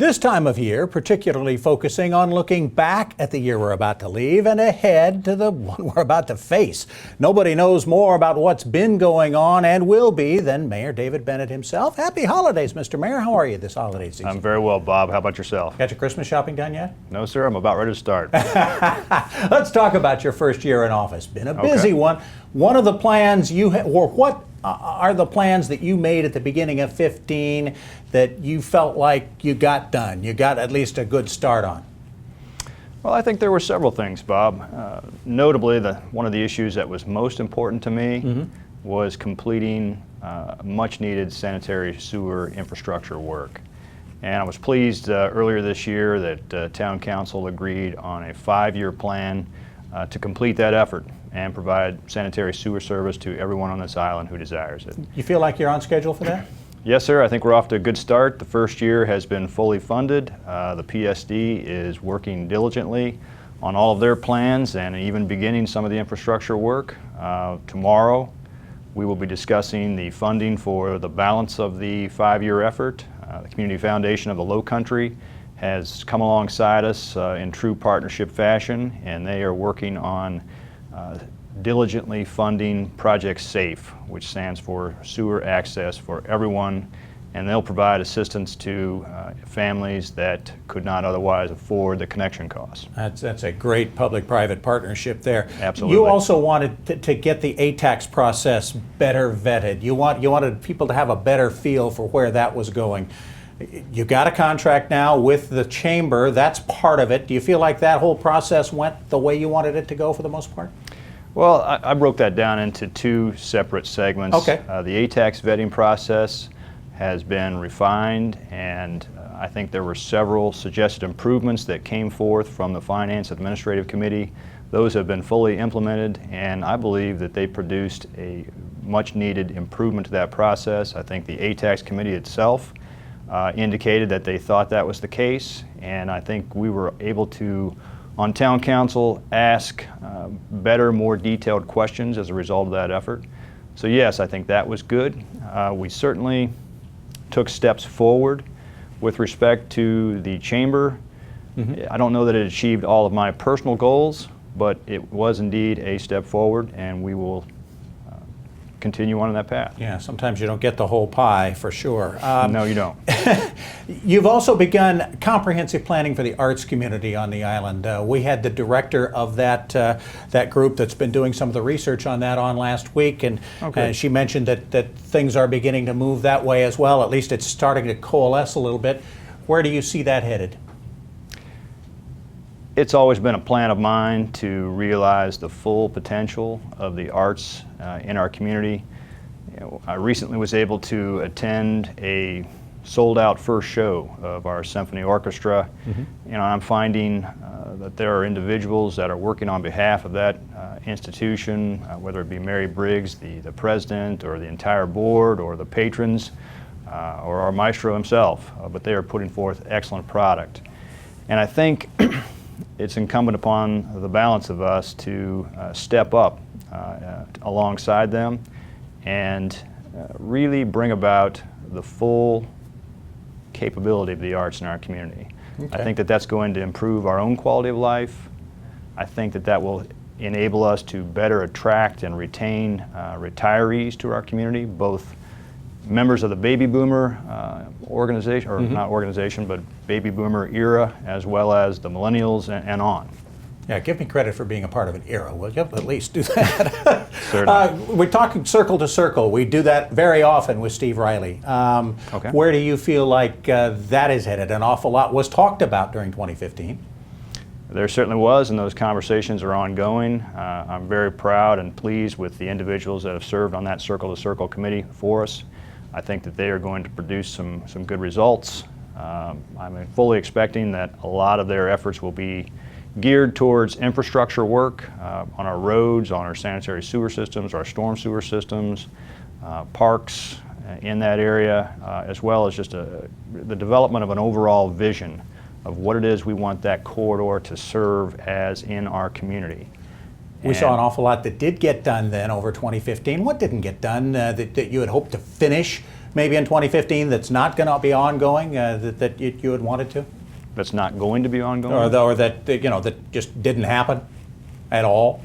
This time of year, particularly focusing on looking back at the year we're about to leave and ahead to the one we're about to face. Nobody knows more about what's been going on and will be than Mayor David Bennett himself. Happy holidays, Mr. Mayor. How are you this holiday season? I'm very well, Bob. How about yourself? Got your Christmas shopping done yet? No, sir. I'm about ready to start. Let's talk about your first year in office. Been a busy one. One of the plans you had, or what are the plans that you made at the beginning of 15 that you felt like you got done? You got at least a good start on? Well, I think there were several things, Bob. Notably, one of the issues that was most important to me was completing much needed sanitary sewer infrastructure work. And I was pleased earlier this year that Town Council agreed on a 5-year plan to complete that effort and provide sanitary sewer service to everyone on this island who desires it. You feel like you're on schedule for that? Yes, sir. I think we're off to a good start. The first year has been fully funded. The PSD is working diligently on all of their plans and even beginning some of the infrastructure work. Tomorrow, we will be discussing the funding for the balance of the 5-year effort. The Community Foundation of the Low Country has come alongside us in true partnership fashion, and they are working on diligently funding Project SAFE, which stands for Sewer Access for Everyone, and they'll provide assistance to families that could not otherwise afford the connection costs. That's a great public-private partnership there. Absolutely. You also wanted to get the ATAX process better vetted. You wanted people to have a better feel for where that was going. You got a contract now with the chamber. That's part of it. Do you feel like that whole process went the way you wanted it to go for the most part? Well, I broke that down into 2 separate segments. Okay. The ATAX vetting process has been refined, and I think there were several suggested improvements that came forth from the Finance Administrative Committee. Those have been fully implemented, and I believe that they produced a much needed improvement to that process. I think the ATAX Committee itself indicated that they thought that was the case, and I think we were able to, on Town Council, ask better, more detailed questions as a result of that effort. So yes, I think that was good. We certainly took steps forward with respect to the chamber. I don't know that it achieved all of my personal goals, but it was indeed a step forward, and we will continue on that path. Yeah, sometimes you don't get the whole pie, for sure. No, you don't. You've also begun comprehensive planning for the arts community on the island. We had the director of that group that's been doing some of the research on that on last week, and she mentioned that things are beginning to move that way as well. At least it's starting to coalesce a little bit. Where do you see that headed? It's always been a plan of mine to realize the full potential of the arts in our community. I recently was able to attend a sold-out first show of our symphony orchestra. I'm finding that there are individuals that are working on behalf of that institution, whether it be Mary Briggs, the president, or the entire board, or the patrons, or our maestro himself, but they are putting forth excellent product. And I think it's incumbent upon the balance of us to step up alongside them and really bring about the full capability of the arts in our community. I think that that's going to improve our own quality of life. I think that that will enable us to better attract and retain retirees to our community, both members of the baby boomer organization, or not organization, but baby boomer era, as well as the millennials and on. Yeah, give me credit for being a part of an era. Will you at least do that? Certainly. We're talking circle to circle. We do that very often with Steve Riley. Where do you feel like that is headed? An awful lot was talked about during 2015. There certainly was, and those conversations are ongoing. I'm very proud and pleased with the individuals that have served on that circle to circle committee for us. I think that they are going to produce some good results. I'm fully expecting that a lot of their efforts will be geared towards infrastructure work on our roads, on our sanitary sewer systems, our storm sewer systems, parks in that area, as well as just the development of an overall vision of what it is we want that corridor to serve as in our community. We saw an awful lot that did get done then over 2015. What didn't get done that you had hoped to finish maybe in 2015 that's not going to be ongoing that you had wanted to? That's not going to be ongoing? Or that, that just didn't happen at all?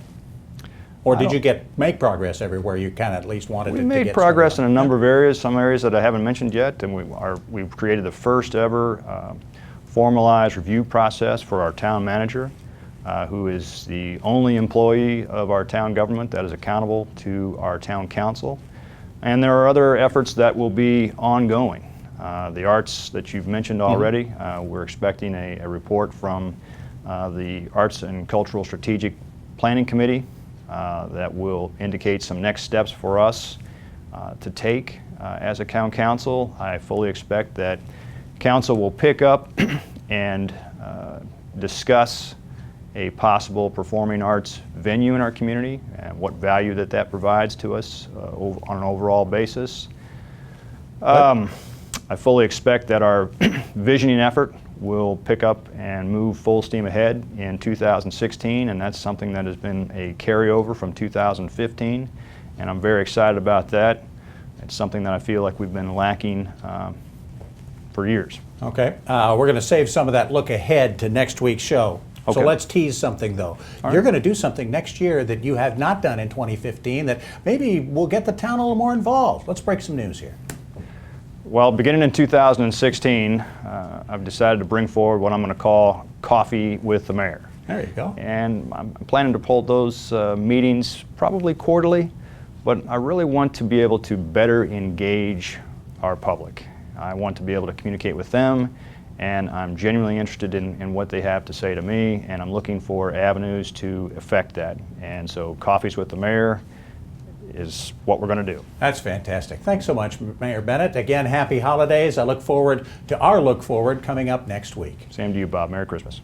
Or did you make progress everywhere you kind of at least wanted we to get made progress in a number of areas, some areas that I haven't mentioned yet, and we've created the first ever formalized review process for our town manager, who is the only employee of our town government that is accountable to our town council. And there are other efforts that will be ongoing. The arts that you've mentioned already, we're expecting a report from the Arts and Cultural Strategic Planning Committee that will indicate some next steps for us to take as a town council. I fully expect that council will pick up and discuss a possible performing arts venue in our community and what value that provides to us on an overall basis. I fully expect that our visioning effort will pick up and move full steam ahead in 2016, and that's something that has been a carryover from 2015, and I'm very excited about that. It's something that I feel like we've been lacking for years. Okay. We're going to save some of that look ahead to next week's show. Okay. So let's tease something, though. You're going to do something next year that you have not done in 2015 that maybe will get the town a little more involved. Let's break some news here. Well, beginning in 2016, I've decided to bring forward what I'm going to call Coffee with the Mayor. There you go. And I'm planning to hold those meetings probably quarterly, but I really want to be able to better engage our public. I want to be able to communicate with them, and I'm genuinely interested in what they have to say to me, and I'm looking for avenues to effect that. And so Coffees with the Mayor is what we're going to do. That's fantastic. Thanks so much, Mayor Bennett. Again, happy holidays. I look forward to our look forward coming up next week. Same to you, Bob. Merry Christmas.